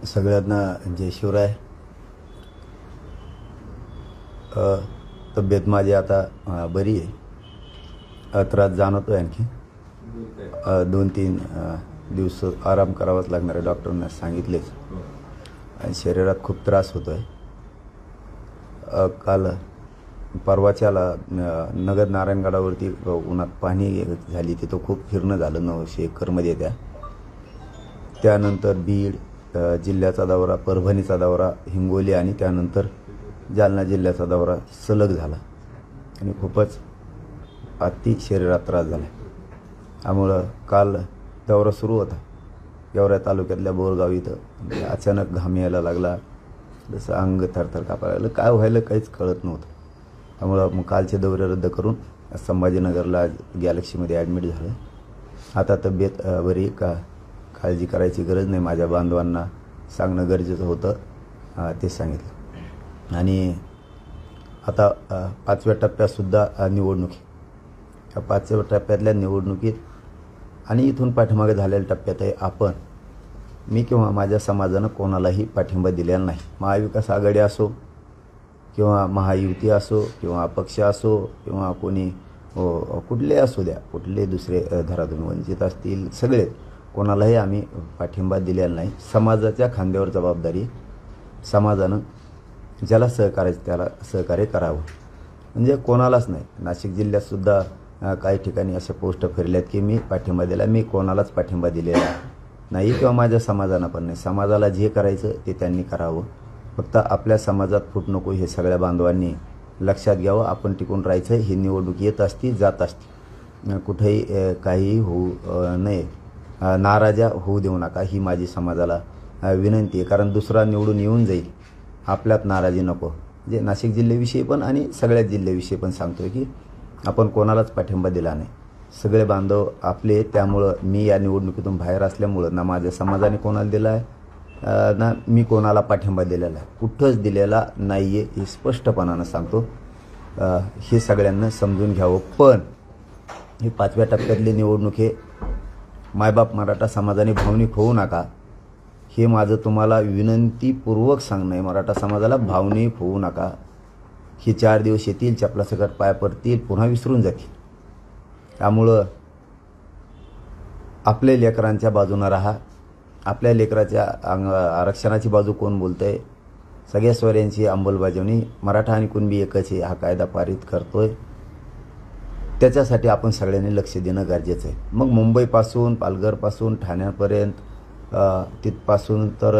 सगळ्यांना जय शिवराय. तब्येत माझी आता बरी आहे. त्रास जाणवतो आहे. आणखी 2-3 दिवस आराम करावाच लागणार आहे, डॉक्टरने सांगितलेच. आणि शरीरात खूप त्रास होतो आहे. काल परवाच्याला नगर नारायणगडावरती उन्हात पाणी झाली, तिथं खूप फिरणं झालं. 900 एकरमध्ये त्यानंतर बीड जिल्ह्याचा दौरा, परभणीचा दौरा, हिंगोली आणि त्यानंतर जालना जिल्ह्याचा दौरा सलग झाला आणि खूपच अति शरीरात त्रास झाला. त्यामुळं काल दौरा सुरू होता गेवराई तालुक्यातल्या बोरगाव इथं. अचानक घाम यायला लागला, जसं अंग थरथर कापायला लागलं. काय व्हायला काहीच कळत नव्हतं. त्यामुळं मग कालचे दौरे रद्द करून संभाजीनगरला गॅलेक्सीमध्ये ॲडमिट झालं. आता तब्येत बरी का, काळजी करायची गरज नाही. माझ्या बांधवांना सांगणं गरजेचं होतं, ते सांगितलं. आणि आता 5व्या टप्प्यातसुद्धा निवडणूक आहे. या 5व्या टप्प्यातल्या निवडणुकीत आणि इथून पाठीमागे झालेल्या टप्प्यातही मी किंवा माझ्या समाजानं कोणालाही पाठिंबा दिलेला नाही. महाविकास आघाडी असो किंवा महायुती असो किंवा अपक्ष असो किंवा कोणी कुठले असू द्या, कुठले दुसरे धरातून वंचित असतील, सगळे कोणालाही आम्ही पाठिंबा दिलेला नाही. समाजाच्या खांद्यावर जबाबदारी. समाजानं ज्याला सहकार्याचं त्याला सहकार्य करावं, म्हणजे कोणालाच नाही. नाशिक जिल्ह्यातसुद्धा काही ठिकाणी अशा पोस्ट फिरल्यात की मी पाठिंबा दिला. मी कोणालाच पाठिंबा दिलेला नाही किंवा माझ्या समाजानं पण नाही. समाजाला जे करायचं ते त्यांनी करावं. फक्त आपल्या समाजात फूट नको हे सगळ्या बांधवांनी लक्षात घ्यावं. आपण टिकून राहायचं. ही निवडणूक येत असती जात असती, कुठेही काहीही होऊ नये. नाराजा होऊ देऊ नका, ही माझी समाजाला विनंती आहे. कारण दुसरा निवडून येऊन जाईल, आपल्यात नाराजी नको. जे नाशिक जिल्ह्याविषयी पण आणि सगळ्याच जिल्ह्याविषयी पण सांगतोय की आपण कोणालाच पाठिंबा दिला नाही. सगळे बांधव आपले. त्यामुळं मी या निवडणुकीतून बाहेर असल्यामुळं ना माझ्या समाजाने कोणाला दिला आहे ना मी कोणाला पाठिंबा दिलेला आहे. कुठंच दिलेला नाही आहे, हे स्पष्टपणानं सांगतो. हे सगळ्यांना समजून घ्यावं. पण ही 5व्या टप्प्यातली निवडणूक हे मायबाप मराठा समाजाने भावनिक होऊ नका, हे माझं तुम्हाला विनंतीपूर्वक सांगणं आहे. मराठा समाजाला भावनिक होऊ नका. हे 4 दिवस येतील, चपलासकट पाय पडतील, पुन्हा विसरून जातील. त्यामुळं आपल्या लेकरांच्या बाजूनं राहा. आपल्या लेकराच्या आरक्षणाची बाजू कोण बोलतंय? सगळ्या स्वऱ्यांची अंमलबजावणी मराठा आणि कुणबी एकच आहे, हा कायदा पारित करतोय. त्याच्यासाठी आपण सगळ्यांनी लक्ष देणं गरजेचं आहे. मग मुंबईपासून पालघरपासून ठाण्यापर्यंत, तिथपासून तर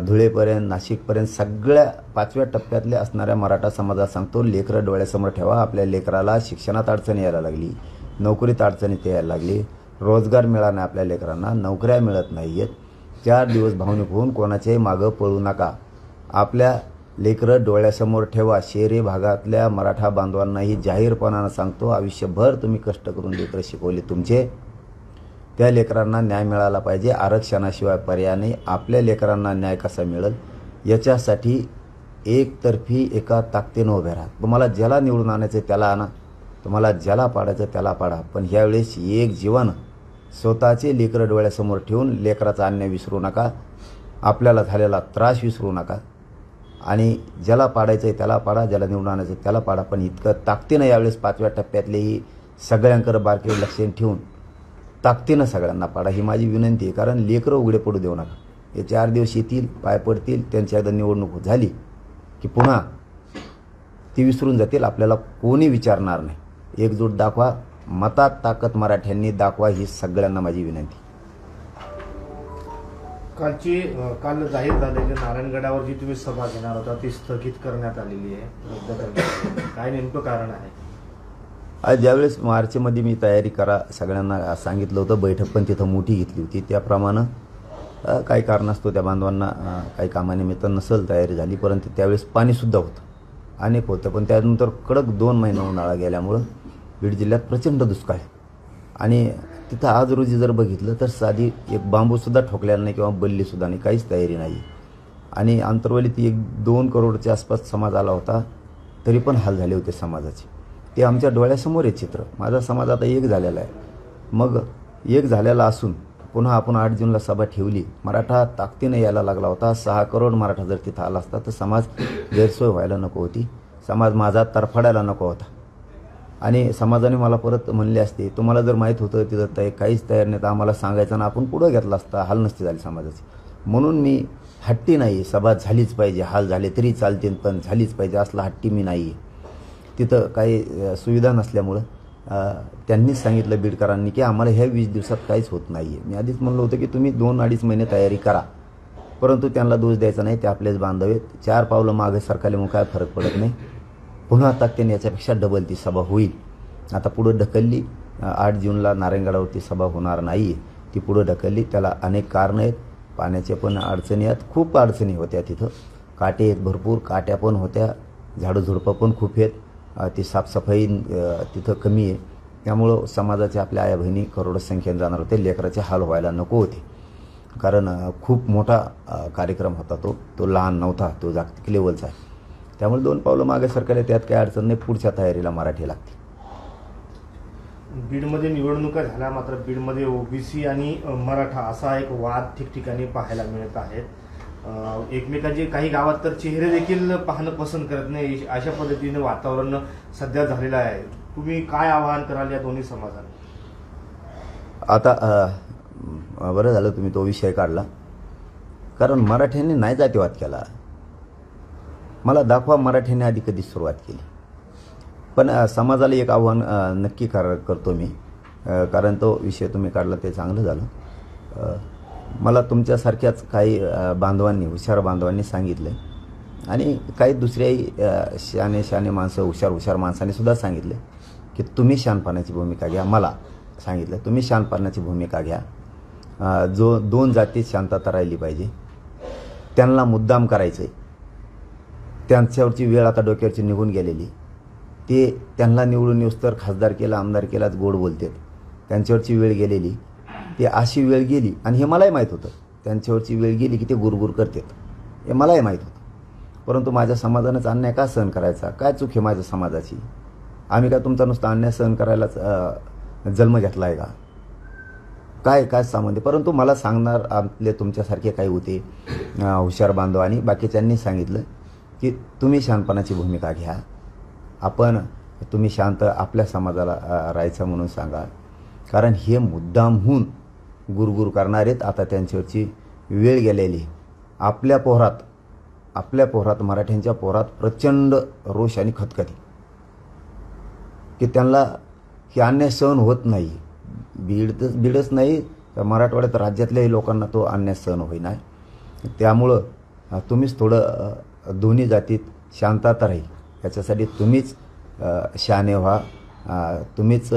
धुळेपर्यंत, नाशिकपर्यंत सगळ्या 5व्या टप्प्यातल्या असणाऱ्या मराठा समाजाला सांगतो, लेकरं डोळ्यासमोर ठेवा. आपल्या लेकराला शिक्षणात अडचणी यायला लागली, नोकरीत अडचणीत यायला लागली, रोजगार मिळाला नाही आपल्या लेकरांना, नोकऱ्या मिळत नाही आहेत. 4 दिवस भावनिक होऊन कोणाच्याही मागं पळू नका. आपल्या लेकरं डोळ्यासमोर ठेवा. शहरी भागातल्या मराठा बांधवांनाही जाहीरपणानं सांगतो, आयुष्यभर तुम्ही कष्ट करून लेकरं शिकवली तुमचे, त्या लेकरांना न्याय मिळाला पाहिजे. आरक्षणाशिवाय पर्याय नाही. आपल्या लेकरांना न्याय कसा मिळेल याच्यासाठी एकतर्फी एका ताकदीनं उभे राहा. तुम्हाला ज्याला निवडून आणायचं त्याला आणा, तुम्हाला ज्याला पाडायचं त्याला पाडा. पण ह्यावेळेस एक जीवानं स्वतःचे लेकरं डोळ्यासमोर ठेवून लेकराचा अन्याय विसरू नका, आपल्याला झालेला त्रास विसरू नका. आणि ज्याला पाडायचं आहे त्याला पाडा, ज्याला निवडून आणायचं आहे त्याला पाडा. पण इतकं ताकदीनं यावेळेस 5व्या टप्प्यातलेही सगळ्यांकडे बारकाईने लक्ष ठेवून ताकदीनं सगळ्यांना पाडा, ही माझी विनंती आहे. कारण लेकरं उघडे पडू देऊ नका. हे 4 दिवस येतील, पाय पडतील, त्यांची एकदा निवडणूक झाली की पुन्हा ती विसरून जातील. आपल्याला कोणी विचारणार नाही. एकजूट दाखवा, मतात ताकद मराठ्यांनी दाखवा, ही सगळ्यांना माझी विनंती. काल जाहीर झालेली नारायणगडावर जी तुम्ही सभा घेणार होता ती स्थगित करण्यात आलेली आहे, रद्द करण्यात. काय नेमकं कारण आहे? आज ज्यावेळेस मार्चमध्ये मी तयारी करा सगळ्यांना सांगितलं होतं, बैठक पण तिथं मोठी घेतली होती. त्याप्रमाणे काही कारणास्तव त्या बांधवांना काही कामानिमित्त नसेल तयारी झाली, परंतु त्यावेळेस पाणीसुद्धा होतं, अनेक होतं. पण त्यानंतर कडक 2 महिने उन्हाळा गेल्यामुळं बीड जिल्ह्यात प्रचंड दुष्काळ आहे. आणि तिथं आज रोजी जर बघितलं तर साधी एक बांबूसुद्धा ठोकलेला नाही किंवा बल्लीसुद्धा नाही, काहीच तयारी नाही. आणि आंतरवलीत 1-2 करोडच्या आसपास समाज आला होता, तरी पण हाल झाले होते समाजाचे. ते आमच्या डोळ्यासमोर आहे चित्र. माझा समाज आता एक झालेला आहे. मग एक झालेला असून पुन्हा आपण 8 जूनला सभा ठेवली. मराठा ताकदीने यायला लागला होता. 6 करोड मराठा जर तिथं आला असता तर समाज गैरसोय व्हायला नको होती. समाज माझा तरफडायला नको होता. आणि समाजाने मला परत म्हणले असते, तुम्हाला जर माहीत होतं तिथं काहीच तयार नाही तर आम्हाला सांगायचं ना आपण पुढं घेतला असता, हाल नसती झाली समाजाची. म्हणून मी हट्टी नाही, सभा झालीच पाहिजे, हाल झाले तरी चालतील पण झालीच पाहिजे असला हट्टी मी नाही आहे. तिथं काही सुविधा नसल्यामुळं त्यांनीच सांगितलं बीडकरांनी की आम्हाला ह्या 20 दिवसात काहीच होत नाही आहे. मी आधीच म्हणलं होतं की तुम्ही 2-2.5 महिने तयारी करा, परंतु त्यांना दोष द्यायचा नाही, ते आपलेच बांधव आहेत. 4 पावलं मागे सरकारल्यामुळे काय फरक पडत नाही. पुन्हा ताकदीने याच्यापेक्षा डबल ती सभा होईल. आता पुढं ढकलली. 8 जूनला नारायणगडावरती सभा होणार नाही, ती पुढं ढकलली. त्याला अनेक कारणं आहेत. पाण्याचे पण अडचणी आहेत, खूप अडचणी होत्या तिथं. काटे आहेत भरपूर, काट्या पण होत्या, झाडं-झुडपं पण खूप आहेत. ती साफसफाई तिथं कमी आहे. त्यामुळं समाजाच्या आपल्या आया बहिणी करोडो संख्येने जाणार होते. लेकराचे हाल व्हायला नको होते, कारण खूप मोठा कार्यक्रम होता तो लहान नव्हता, तो जागतिक लेवलचा आहे. त्यामुळे 2 पावलं मागे सरकारला, त्यात काही अडचण नाही. पुढच्या तयारीला मराठी लागते. बीडमध्ये निवडणुका झाल्या, मात्र बीडमध्ये ओबीसी आणि मराठा असा एक वाद ठिकठिकाणी पाहायला मिळत आहेत. एकमेकांचे काही गावात तर चेहरे देखील पाहणं पसंत करत नाही, अशा पद्धतीने वातावरण सध्या झालेलं आहे. तुम्ही काय आवाहन कराल या दोन्ही समाजांना? आता बरं झालं तुम्ही तो विषय काढला, कारण मराठ्यांनी नाही जातीवाद केला. मला दाखवा मराठ्यांनी आधी कधी सुरुवात केली. पण समाजाला एक आव्हान नक्की करतो मी, कारण तो विषय तुम्ही काढला ते चांगलं झालं. मला तुमच्यासारख्याच काही बांधवांनी, हुशार बांधवांनी सांगितलं, आणि काही दुसऱ्याही शहाणे माणसं, हुशार माणसांनी सुद्धा सांगितलं की तुम्ही शहाणपणाची भूमिका घ्या. मला सांगितलं तुम्ही शहाणपणाची भूमिका घ्या. जो 2 जातीत शांतता राहिली पाहिजे, त्यांना मुद्दाम करायचं आहे. त्यांच्यावरची वेळ आता डोक्यावरची निघून गेलेली. ते त्यांना निवडून येऊस तर खासदार केला, आमदार केलाच गोड बोलतात. त्यांच्यावरची वेळ गेलेली. ते अशी वेळ गेली, आणि हे मलाही माहीत होतं. त्यांच्यावरची वेळ गेली की ते गुरगुर करतात, हे मलाही माहीत होतं. परंतु माझ्या समाजानंच अन्याय का सहन करायचा? काय चूक आहे माझ्या समाजाची? आम्ही काय तुमचा नुसता अन्याय सहन करायलाच जन्म घेतला आहे का? काय संबंध? परंतु मला सांगणार आपले तुमच्यासारखे काही होते हुशार बांधव, आणि बाकीच्यांनी सांगितलं की तुम्ही शहाणपणाची भूमिका घ्या. तुम्ही शांत आपल्या समाजाला राहायचं म्हणून सांगा, कारण हे मुद्दामहून गुरगुर करणार आहेत. आता त्यांच्यावरची वेळ गेलेली. आपल्या पोरात मराठ्यांच्या पोरात प्रचंड रोष आणि खतखती, की त्यांना हे अन्याय सहन होत नाही. बीडच नाही तर मराठवाड्यात राज्यातल्याही लोकांना तो अन्याय सहन होईना. त्यामुळं तुम्हीच थोडं दोन्ही जातीत शांतता राहील याच्यासाठी तुम्हीच शहाणे व्हा. तुम्हीच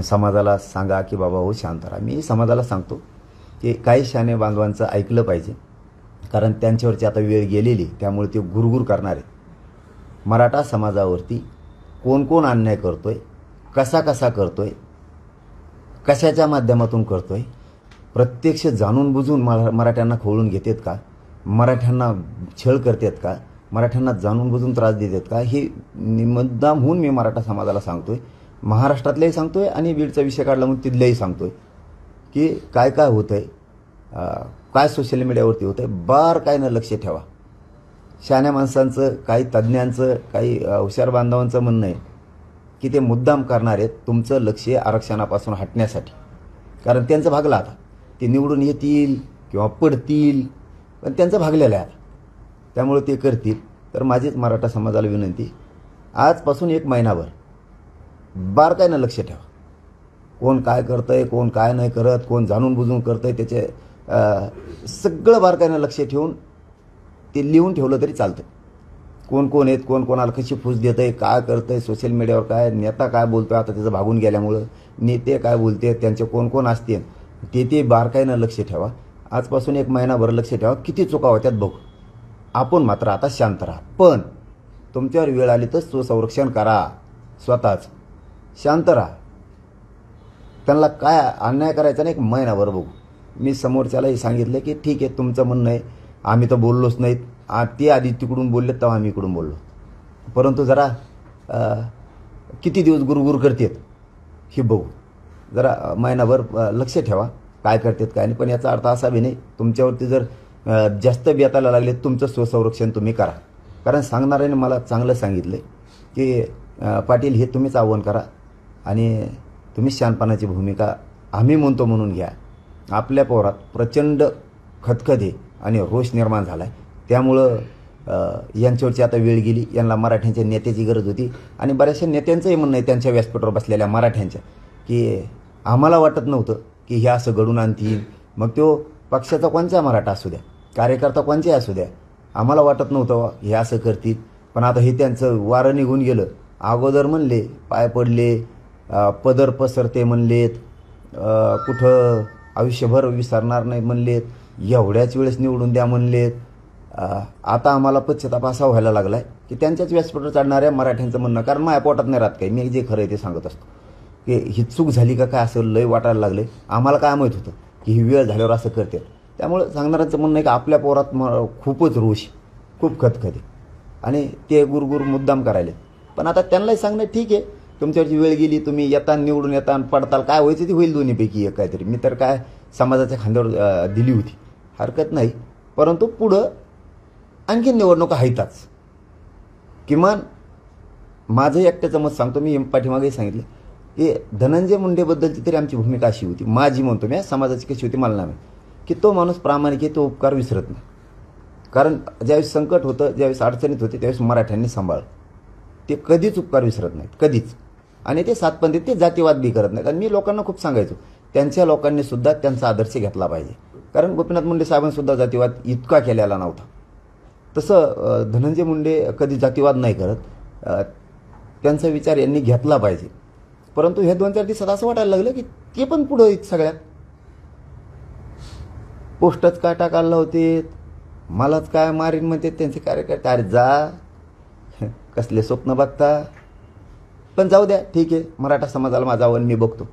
समाजाला सांगा की बाबा हो शांत राहा. मी समाजाला सांगतो की काही शहाणे बांधवांचं ऐकलं पाहिजे, कारण त्यांच्यावरची आता वेळ गेलेली, त्यामुळे ते गुरगुर करणार आहेत. मराठा समाजावरती कोण अन्याय करतोय, कसा करतोय, कशाच्या माध्यमातून करतोय, प्रत्यक्ष जाणून बुजून मराठ्यांना खवळून घेतात का, मराठ्यांना छळ करतात का, मराठ्यांना जाणून बुजून त्रास देतात का, हे मुद्दाम होऊन मी मराठा समाजाला सांगतोय. महाराष्ट्रातल्याही सांगतोय आणि बीडचा विषय काढला म्हणून तिथल्याही सांगतोय की काय होतंय, काय सोशल मीडियावरती होतंय, बारकाईनं लक्ष ठेवा. शहाण्या माणसांचं, काही तज्ज्ञांचं, काही हुशार बांधवांचं म्हणणं आहे की ते मुद्दाम करणार आहेत तुमचं लक्ष आरक्षणापासून हटण्यासाठी, कारण त्यांचं भागलं. आता ते निवडून येतील किंवा पडतील, पण त्यांचं भागलेलं आहे आता, त्यामुळे ते करतील. तर माझीच मराठा समाजाला विनंती, आजपासून 1 महिनाभर बारकाईनं लक्ष ठेवा. कोण काय करतंय, कोण काय नाही करत, कोण जाणून बुजून करतंय, त्याचे सगळं बारकाईनं लक्ष ठेवून ते लिहून ठेवलं तरी चालतं. कोण आहेत, कोण कोणाला कशी फूस देत आहे, काय करतंय, सोशल मीडियावर काय, नेता काय बोलतोय, आता त्याचं भागून गेल्यामुळं नेते काय बोलते, त्यांचे कोण असतील ते बारकाईनं लक्ष ठेवा. आजपासून 1 महिनाभर लक्ष ठेवा. किती चुका होत्यात बघू. आपण मात्र आता शांत राहा. पण तुमच्यावर वेळ आली तर स्वसंरक्षण करा. स्वतःच शांत राहा. त्यांना काय अन्याय करायचा नाही, 1 महिनाभर बघू. मी समोरच्यालाही सांगितलं की ठीक आहे तुमचं म्हणणं आहे, आम्ही तर बोललोच नाहीत, ते आधी तिकडून बोलले तेव्हा आम्ही इकडून बोललो, परंतु जरा किती दिवस गुरगुर करतात हे बघू. जरा महिनाभर लक्ष ठेवा काय करतात काय नाही. पण याचा अर्थ असा बी नाही तुमच्यावरती जर जास्त बेतायला लागले तुमचं स्वसंरक्षण तुम्ही करा. कारण सांगणाऱ्याने मला चांगलं सांगितलं की पाटील हे तुम्हीच आव्हान करा आणि तुम्हीच शहाणपणाची भूमिका आम्ही म्हणतो म्हणून घ्या. आपल्या पोरात प्रचंड खदखदे आणि रोष निर्माण झाला आहे. त्यामुळं यांच्यावरची आता वेळ गेली. यांना मराठ्यांच्या नेत्याची गरज होती आणि बऱ्याचशा नेत्यांचंही म्हणणं आहे त्यांच्या व्यासपीठावर बसलेल्या मराठ्यांच्या की आम्हाला वाटत नव्हतं की हे असं घडून आणतील. मग तो पक्षाचा कोणचा मराठा असू द्या, कार्यकर्ता कोणचाही असू द्या, आम्हाला वाटत नव्हतं हे असं करतील. पण आता हे त्यांचं वारं निघून गेलं. अगोदर म्हणले पाय पडले, पदर पसरते म्हणलेत, कुठं आयुष्यभर विसरणार नाही म्हणलेत, एवढ्याच वेळेस निवडून द्या म्हणलेत. आता आम्हाला पश्चाताप असा व्हायला लागला आहे की त्यांच्याच व्यासपीठावर चढणाऱ्या मराठ्यांचं म्हणणं, कारण माझ्या पोटात नाही राहत काही, मी जे खरं आहे ते सांगत असतो, की ही चूक झाली का काय असं लय वाटायला लागले. आम्हाला काय माहीत होतं की ही वेळ झाल्यावर असं करते. त्यामुळं सांगणाऱ्यांचं म्हणणं आहे की आपल्या पोरात खूपच रोष, खूप खतखते आणि ते गुरगुर मुद्दाम करायले. पण आता त्यांनाही सांगणं ठीक आहे, तुमच्यावरची वेळ गेली, तुम्ही येता निवडून येता पडताल, काय व्हायचं ती होईल दोन्हीपैकी एक काहीतरी. मी तर काय समाजाच्या खांद्यावर दिली होती, हरकत नाही. परंतु पुढं आणखी निवडणुका आहेतच. किमान माझं एकट्याचं मत सांगतो, मी पाठीमागेही सांगितलं की धनंजय मुंडेबद्दलची तरी आमची भूमिका अशी होती, माझी म्हणतो मी, समाजाची कशी होती मला नाही, की तो माणूस प्रामाणिक आहे, तो उपकार विसरत नाही. कारण ज्यावेळेस संकट होतं, ज्यावेळेस अडचणीत होते, त्यावेळेस मराठ्यांनी सांभाळलं. ते कधीच उपकार विसरत नाहीत, कधीच. आणि ते सातपंथी, ते जातीवाद बी करत नाहीत. आणि मी लोकांना खूप सांगायचो त्यांच्या लोकांनी सुद्धा त्यांचा आदर्श घेतला पाहिजे. कारण गोपीनाथ मुंडे साहेबांसुद्धा जातीवाद इतका केलेला नव्हता. तसं धनंजय मुंडे कधी जातीवाद नाही करत, त्यांचा विचार यांनी घेतला पाहिजे. परंतु हे 2-4 दिवसात असं वाटायला लागलं की ते पण पुढं आहेत. सगळ्यात पोस्टच काय टाकायला होते, मलाच काय मारीन म्हणते त्यांचे कार्यकर्ते. अरे जा, कसले स्वप्न बघता. पण जाऊ द्या, ठीक आहे. मराठा समाजाला माझं आव्हान मी बघतो,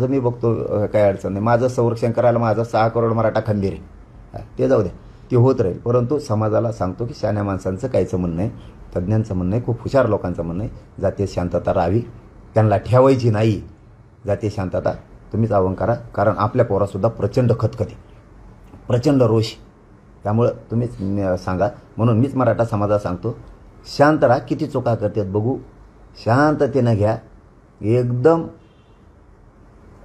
मी बघतो, काही अडचण नाही. माझं संरक्षण करायला माझा 6 करोड मराठा खंबीर आहे, ते जाऊ द्या, ते होत राहील. परंतु समाजाला सांगतो की शहाण्या माणसांचं काहीचं म्हणणं आहे, तज्ज्ञांचं म्हणणं आहे, खूप हुशार लोकांचं म्हणणं आहे, जातीय शांतता राहावी, त्यांना ठेवायची नाही. जातीय शांतता तुम्हीच आव्हान करा. कारण आपल्या पोरासुद्धा प्रचंड खतखते, प्रचंड रोष. त्यामुळं तुम्हीच सांगा. म्हणून मीच मराठा समाजाला सांगतो, शांत राहा. किती चुका करतात बघू, शांततेनं घ्या. एकदम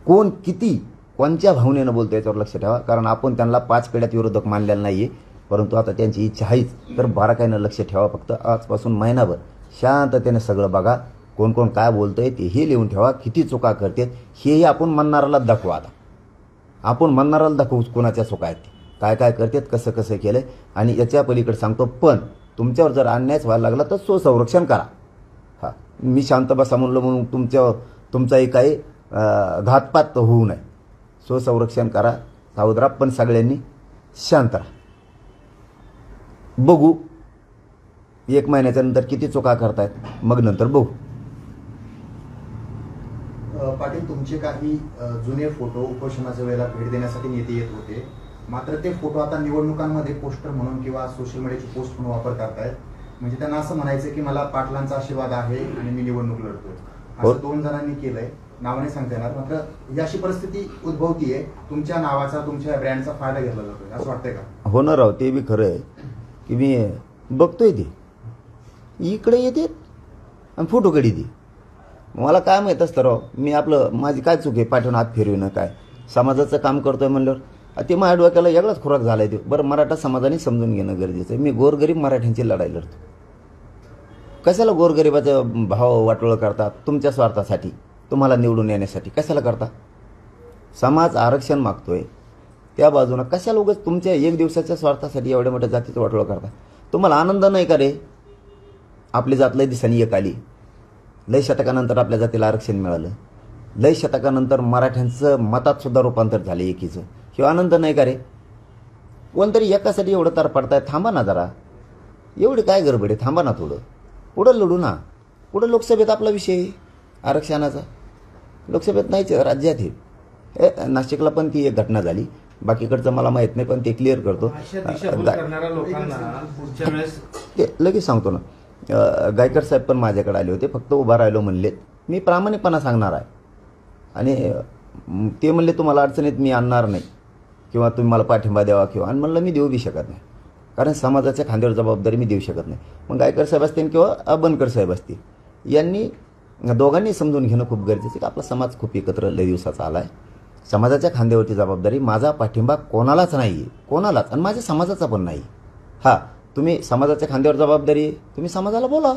कोण किती कोणत्या भावनेनं बोलतो याच्यावर लक्ष ठेवा. कारण आपण त्यांना 5 पिढ्यात विरोधक मानलेला नाही आहे, परंतु आता त्यांची इच्छा आहेच. तर बारकाईनं लक्ष ठेवा. फक्त आजपासून महिनाभर शांततेने सगळं बघा. कोण कोण काय बोलतंय तेही लिहून ठेवा. किती चुका करतात हेही आपण म्हणणाराला दाखवा. आता आपण म्हणणाराला दाखवू कोणाच्या चुका आहेत, काय काय करतात, कसं कसं केलं. आणि याच्या पलीकडे सांगतो, पण तुमच्यावर जर अन्यायच व्हायला लागला तर स्वसंरक्षण करा. हां, मी शांत बसा म्हणलं म्हणून तुमचाही काही घातपात होऊ नये. स्वसंरक्षण करा, सावध राहा. पण सगळ्यांनी शांत राहा. बघू 1 महिन्याच्या नंतर किती चुका करतायत, मग नंतर बघू. पाटील, तुमचे काही जुने फोटो उपोषणाच्या वेळेला भेट देण्यासाठी नेते येत होते, मात्र ते फोटो आता निवडणुकांमध्ये पोस्टर म्हणून किंवा सोशल मीडियाची पोस्ट म्हणून वापर करतायत. म्हणजे त्यांना असं म्हणायचं की मला पाटलांचा आशीर्वाद आहे आणि मी निवडणूक लढतोय, असं 2 जणांनी केलंय. नावाने सांगता येणार, मात्र ही अशी परिस्थिती उद्भवतीये, तुमच्या नावाचा, तुमच्या ब्रँडचा फायदा घेतला जातोय, असं वाटतंय का? हो ना राव, ते बी खरं आहे की मी बघतोय ते इकडे येते आणि फोटो कडे दे. मला काय माहीत असतं राव, मी माझी काय चूक आहे पाठवून हात फिरविणं. काय समाजाचं काम करतोय म्हणल्यावर ते माझ्या डोक्याला वेगळाच खुराक झालाय. ते बरं, मराठा समाजाने समजून घेणं गरजेचं आहे. मी गोरगरीब मराठ्यांची लढाई लढतो. कशाला गोरगरिबाचं भाव वाटोळं करतात तुमच्या स्वार्थासाठी, तुम्हाला निवडून येण्यासाठी कशाला करता? समाज आरक्षण मागतोय त्या बाजूनं कशाला उगाच तुमच्या 1 दिवसाच्या स्वार्थासाठी एवढ्या मोठ्या जातीचं वाटोळं करता? तुम्हाला आनंद नाही का रे? आपली जात लय दिसानी एक आली, लय शतकानंतर आपल्या जातीला आरक्षण मिळालं, लय शतकानंतर मराठ्यांचं मतात सुद्धा रूपांतर झालं एकीचं. हे आनंद नाही का रे? कोणतरी एकासाठी एवढं तर पडताय, थांबा ना जरा. एवढी काय गडबड आहे? थांबा ना थोडं, पुढं लढू ना. पुढं लोकसभेत आपला विषय आरक्षणाचा, लोकसभेत नाहीच, राज्यात हे नाशिकला पण ती एक घटना झाली. बाकीकडचं मला माहित नाही, पण ते क्लिअर करतो. ते लगेच सांगतो ना. गायकर साहेब पण माझ्याकडे आले होते, फक्त उभा राहिलो म्हणलेत. मी प्रामाणिकपणा सांगणार आहे आणि ते म्हणले तुम्हाला अडचणीत मी आणणार नाही किंवा तुम्ही मला पाठिंबा द्यावा किंवा, आणि म्हणलं मी देऊ बी शकत नाही, कारण समाजाच्या खांद्यावर जबाबदारी मी देऊ शकत नाही. मग गायकर साहेब असतील किंवा बनकर साहेब असतील, यांनी दोघांनी समजून घेणं खूप गरजेचं आहे की आपला समाज खूप एकत्र लय दिवसाचा आला आहे. समाजाच्या खांद्यावरची जबाबदारी, माझा पाठिंबा कोणालाच नाही आहे, कोणालाच, आणि माझ्या समाजाचा पण नाही. हां, तुम्ही समाजाच्या खांद्यावर जबाबदारी, तुम्ही समाजाला बोला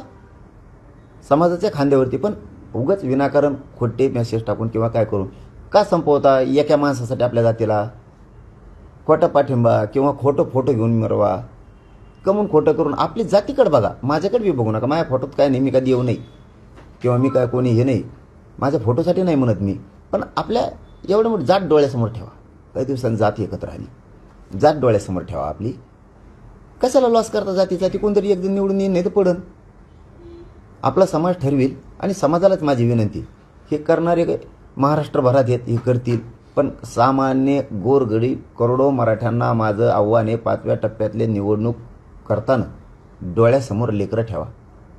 समाजाच्या खांद्यावरती, पण उगाच विनाकारण खोटे मेसेज टाकून किंवा काय करून का संपवता एका माणसासाठी आपल्या जातीला? खोटा पाठिंबा किंवा खोटं फोटो घेऊन मिरवा, कमून खोटं करून आपली जातीकडे बघा, माझ्याकडे बी बघू नका. माझ्या फोटोत काय नाही, मी कधी येऊ नाही किंवा मी काय कोणी हे नाही, माझ्या फोटोसाठी नाही म्हणत मी, पण आपल्या एवढं मोठं जात डोळ्यासमोर ठेवा. काही दिवसांनी जात एकत्र आली, जात डोळ्यासमोर ठेवा आपली. कशाला लॉस करता जातीचा? ती कोणतरी एक दिन निवडून येईल, नाही तर पडन. आपला समाज ठरवेल, आणि समाजालाच माझी विनंती, हे करणारे महाराष्ट्रभरात हे करतील, पण सामान्य गोरगरीब करोडो मराठ्यांना माझं आव्हान आहे, 5व्या टप्प्यातले निवडणूक करताना डोळ्यासमोर लेकरं ठेवा.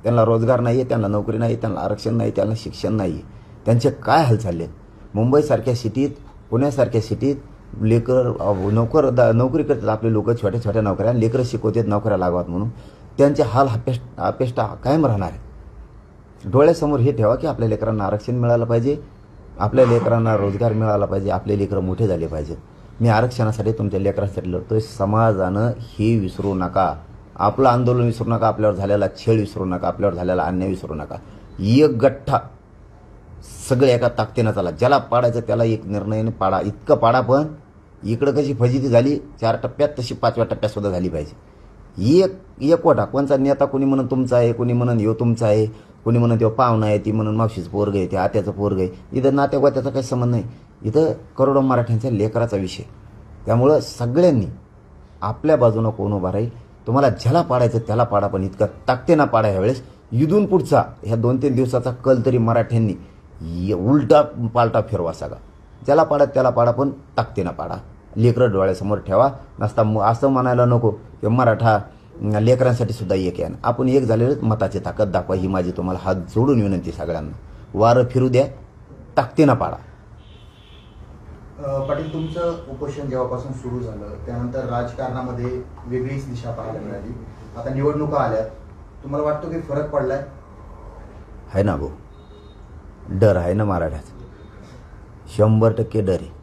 त्यांना रोजगार नाही आहे, त्यांना नोकरी नाही, त्यांना आरक्षण नाही, त्यांना शिक्षण नाही आहे. त्यांचे काय हाल चालले आहेत. मुंबईसारख्या सिटीत, पुण्यासारख्या सिटीत लेकर नोकरी करतात आपले लोक, छोट्या छोट्या नोकऱ्या, लेकरं शिकवतात नोकऱ्या लागावात म्हणून. त्यांचे हाल अपेष्टा कायम राहणार आहे. डोळ्यासमोर हे ठेवा की आपल्या लेकरांना आरक्षण मिळालं पाहिजे, आपल्या लेकरांना रोजगार मिळाला पाहिजे, आपले लेकरं मोठे झाले पाहिजेत. मी आरक्षणासाठी तुमच्या लेकरांसाठी लढतोय. समाजानं हे विसरू नका, आपलं आंदोलन विसरू नका, आपल्यावर झालेला छेड विसरू नका, आपल्यावर झालेला अन्याय विसरू नका. एक गठ्ठा सगळे एका ताकदीनं चला, ज्याला पाडायचं त्याला एक निर्णयाने पाडा. इतकं पाडा, पण इकडं कशी फजिती झाली 4 टप्प्यात, तशी 5व्या टप्प्यात सुद्धा झाली पाहिजे. एक वाटा, कोणचा नेता कोणी म्हणून तुमचा आहे, कोणी म्हणून ह्यो तुमचा आहे, कोणी म्हणून तो पाहुणा आहे, ती म्हणून मावशीचं पोरग आहे, ते आत्याचं पोरग आहे. इथं नात्यागोत्याचा काही संबंध नाही, इथं करोडो मराठ्यांच्या लेकराचा विषय. त्यामुळं सगळ्यांनी आपल्या बाजूनं कोण उभा राहील, तुम्हाला ज्याला पाडायचं त्याला पाडा, पण इतकं ताकदीनं पाडा. ह्यावेळेस इथून पुढचा ह्या 2-3 दिवसाचा कल तरी मराठ्यांनी उलटा पालटा फिरवा सगळा. ज्याला पाडा त्याला पाडा, पण ताकदीनं पाडा. लेकरं डोळ्यासमोर ठेवा. नसता असं म्हणायला नको की मराठा लेकरांसाठी सुद्धा एक आहे. आपण एक झालेलं मताची ताकद दाखवा, ही माझी तुम्हाला हात जोडून विनंती सगळ्यांना. वारं फिरू द्या, ताकदीनं पाडा. पाटील, तुमचं उपोषण जेव्हापासून सुरू झालं त्यानंतर राजकारणामध्ये वेगळीच दिशा पाहायला मिळाली. आता निवडणुका आल्यात, तुम्हाला वाटतं की फरक पडलाय? आहे ना भाऊ, डर आहे ना मराठ्याचा, 100% डर आहे.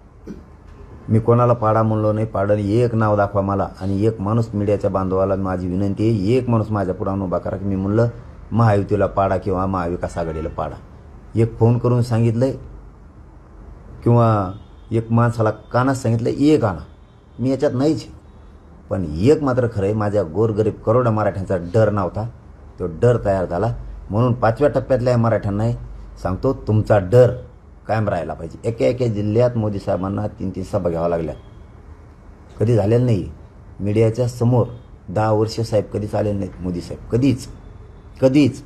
मी कोणाला पाडा म्हणलो नाही, पाडा एक नाव दाखवा मला. आणि एक माणूस, मीडियाच्या बांधवाला माझी विनंती आहे, एक माणूस माझ्या पुढे उभा करा की मी म्हणलं महायुतीला पाडा किंवा महाविकास आघाडीला पाडा. एक फोन करून सांगितलंय किंवा एक माणसाला कानात सांगितलं एक आणा, मी याच्यात नाहीच. पण एक मात्र खरं आहे, माझ्या गोरगरीब करोडो मराठ्यांचा डर नव्हता, तो डर तयार झाला. म्हणून 5व्या टप्प्यातल्या मराठ्यांना सांगतो, तुमचा डर कायम राहायला पाहिजे. एका जिल्ह्यात मोदी साहेबांना 3-3 सभा घ्याव्या लागल्या, कधी झालेलं नाही. मीडियाच्या समोर 10 वर्ष साहेब कधीच आलेले नाहीत मोदी साहेब, कधीच.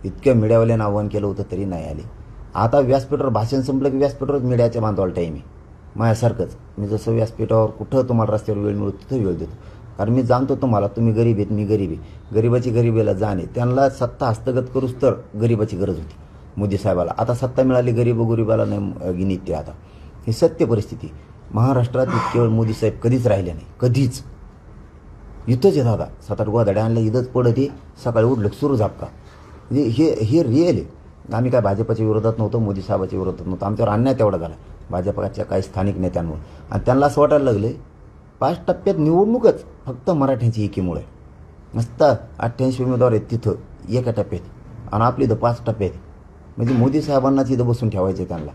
इतक्या मीडियावाल्यानं आव्हान केलं होतं तरी नाही आले. आता व्यासपीठावर भाषण संपलं की व्यासपीठावर मीडियाच्या बांधवाला टाईम आहे. माझ्यासारखंच मी जसं व्यासपीठावर कुठं तुम्हाला रस्त्यावर वेळ मिळतो तिथं वेळ देतो, कारण मी जाणतो तुम्हाला, तुम्ही गरीब आहेत, मी गरीब आहे. गरीबाची गरिबीला जाणे, त्यांना सत्ता हस्तगत करूच तर गरीबाची गरज होती मोदी साहेबाला. आता सत्ता मिळाली, गरिबाला नाही गिनीत ते. आता ही सत्य परिस्थिती. महाराष्ट्रात केवळ मोदी साहेब कधीच राहिले नाही, कधीच. इथंच आहे दादा, 7-8 गोधड्या आणल्या, इथंच पडते, सकाळी उठलं सुरू झापका. म्हणजे हे रिअल आहे. आम्ही काय भाजपच्या विरोधात नव्हतो, मोदी साहेबाच्या विरोधात नव्हतो. आमच्यावर अन्याय तेवढा झाला भाजपच्या काही स्थानिक नेत्यांमुळे. आणि त्यांना असं वाटायला लागले 5 टप्प्यात निवडणूकच फक्त मराठ्यांची एकीमुळे. नुसता 88 उमेदवार आहेत तिथं एका टप्प्यात, आणि आपली इथं 5 टप्प्यात. म्हणजे मोदी साहेबांनाच इथं बसून ठेवायचे त्यांना.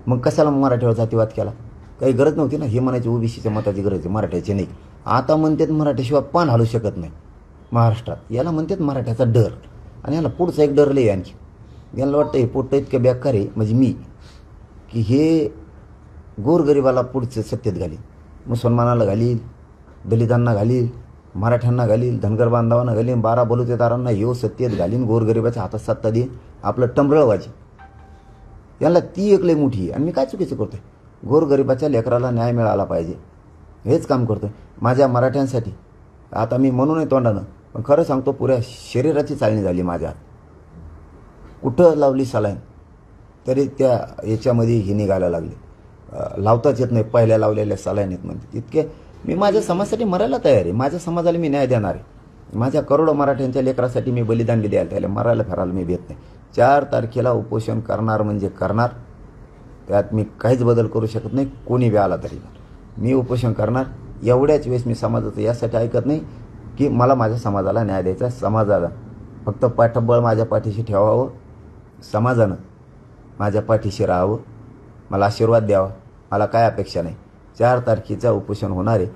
मग कशाला मराठ्यावर जातीवाद केला? काही गरज नव्हती ना. हे म्हणायचे ओबीसीच्या मताची गरज आहे, मराठ्याची नाही. आता म्हणतात मराठ्याशिवाय पान हलू शकत नाही महाराष्ट्रात. याला म्हणतात मराठ्याचा डर. आणि याला पुढचा एक डर लय आणखी. यांना वाटतं हे पोट्ट इतकं बेकार आहे, म्हणजे मी, की हे गोरगरिबाला पुढचं सत्तेत घालील, मुसलमानाला घालील, दलितांना घालील, मराठ्यांना घालील, धनगर बांधवांना घालील, 12 बलुतेदारांना ह्यो सत्तेत घालीन, गोरगरिबाच्या हातात सत्ता देईन, आपलं टंबरळवाजी. यांना ती एक लय मोठी आहे. आणि मी काय चुकीचं करतोय? गोरगरिबाच्या लेकराला न्याय मिळाला पाहिजे, हेच काम करतोय माझ्या मराठ्यांसाठी. आता मी म्हणू नये तोंडानं, पण खरं सांगतो, पुऱ्या शरीराची चालणी झाली माझ्या. कुठं लावली सलाईन तरी त्या याच्यामध्ये हे निघायला लागले. लावताच येत नाही, पहिल्या लावलेल्या सलाईनीत म्हणते. इतके मी माझ्या समाजासाठी मरायला तयार आहे. माझ्या समाजाला मी न्याय देणार आहे. माझ्या करोडो मराठ्यांच्या लेकरासाठी मी बलिदान बी द्यायला त्याला मरायला फिरायला मी भेट नाही. 4 तारखेला उपोषण करणार म्हणजे करणार. त्यात मी काहीच बदल करू शकत नाही. कोणी बी आला तरी मी उपोषण करणार. एवढ्याच वेळेस मी समाजाचं यासाठी ऐकत नाही की मला माझ्या समाजाला न्याय द्यायचा. समाजाला फक्त पाठबळ माझ्या पाठीशी ठेवावं, समाजानं माझ्या पाठीशी राहावं, मला आशीर्वाद द्यावा. मला काय अपेक्षा नाही. 4 तारखेचं उपोषण होणार आहे.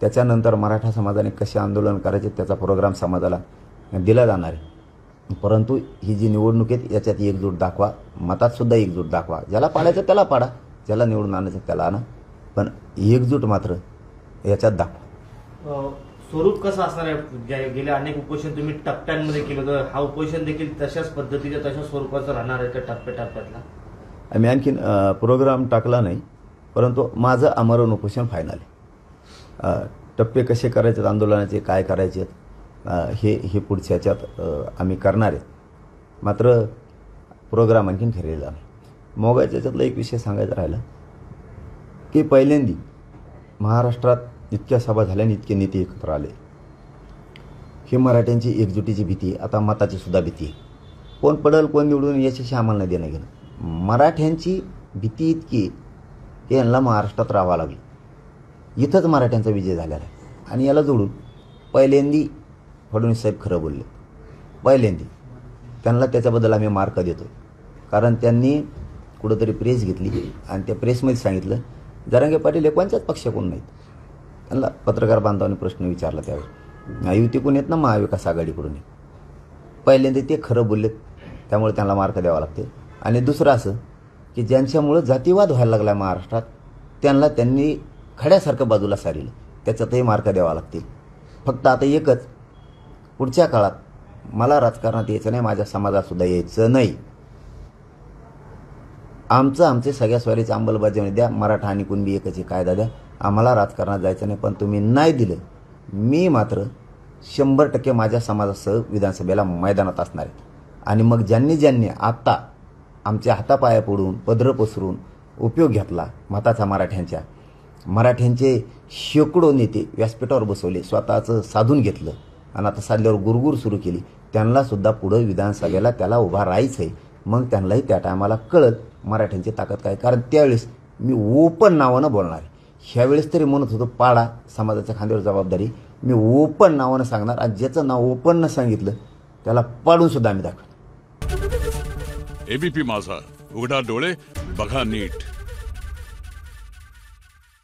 त्याच्यानंतर मराठा समाजाने कसे आंदोलन करायचे त्याचा प्रोग्राम समाजाला दिला जाणार आहे. परंतु ही जी निवडणूक आहे याच्यात एकजूट दाखवा, मतात सुद्धा एकजूट दाखवा. ज्याला पाडायचं त्याला पाडा, ज्याला निवडून आणायचं त्याला आणा, पण एकजूट मात्र याच्यात दाखवा. स्वरूप कसं असणार आहे? गेल्या अनेक उपोषण तुम्ही टप्प्यांमध्ये केलं, तर हा उपोषण देखील तशाच पद्धतीच्या तशाच स्वरूपाचं राहणार आहे का टप्प्याटप्प्यातला? आम्ही आणखीन प्रोग्राम टाकला नाही, परंतु माझं आमरण उपोषण फायनल आहे. टप्पे कसे करायचे आंदोलनाचे, काय करायचे हे पुढच्या ह्याच्यात आम्ही करणार आहे. मात्र प्रोग्राम आणखीन ठरलेला नाही. मोगाच्या याच्यातला एक विषय सांगायचा राहिला की पहिल्यांदी महाराष्ट्रात इतक्या सभा झाल्या आणि इतके नेते एकत्र आले. ही मराठ्यांची एकजुटीची भीती, आता मताची सुद्धा भीती आहे. कोण पडल कोण निवडून याच्याशी आम्हाला नाही देणं घेणं. मराठ्यांची भीती इतकी की यांना महाराष्ट्रात राहावं लागलं. इथंच मराठ्यांचा विजय झालेला आहे. आणि याला जोडून पहिल्यांदी फडणवीस साहेब खरं बोलले. पहिल्यांदी त्यांना त्याच्याबद्दल आम्ही मार्क देतो. कारण त्यांनी कुठंतरी प्रेस घेतली आणि त्या प्रेसमध्ये सांगितलं जरांगे पाटील हे कोणत्याच पक्षाकडून नाहीत. त्यांना पत्रकार बांधवांनी प्रश्न विचारला त्यावेळी, युतीकडून येत ना महाविकास आघाडीकडून. पहिल्यांदा ते खरं बोललेत, त्यामुळे त्यांना मार्क द्यावा लागते. आणि दुसरं असं की ज्यांच्यामुळं जातीवाद व्हायला लागला महाराष्ट्रात त्यांनी खड्यासारखं बाजूला सारिलं, त्याच्यातही मार्क द्यावा लागतील. फक्त आता एकच, पुढच्या काळात मला राजकारणात यायचं नाही, माझ्या समाजातसुद्धा यायचं नाही. आमचे सगळ्या स्वारीची अंमलबजावणी द्या. मराठा आणि कुणबी एकच कायदा द्या. आम्हाला राजकारणात जायचं नाही. पण तुम्ही नाही दिलं, मी मात्र 100% माझ्या समाजासह विधानसभेला मैदानात असणार आहे. आणि मग ज्यांनी आत्ता आमच्या हातापाया पडून पदरं पसरून उपयोग घेतला मताचा मराठ्यांचे शेकडो नेते व्यासपीठावर बसवले, स्वतःचं साधून घेतलं आणि आता साधल्यावर गुरगुर सुरू केली, त्यांनासुद्धा पुढं विधानसभेला त्याला उभा राहायचं आहे. मग त्यांनाही त्या टायमाला कळत मराठ्यांची ताकद काय. कारण त्यावेळेस मी ओपन नावानं बोलणार आहे. ह्यावेळेस तरी म्हणत होतो पाडा समाजाच्या खांद्यावर जबाबदारी, मी ओपन नावानं सांगणार. आणि ज्याचं नाव ओपन न सांगितलं त्याला पाडून सुद्धा आम्ही दाखवतो. एबीपी माझा, उघडा डोळे बघा नीट.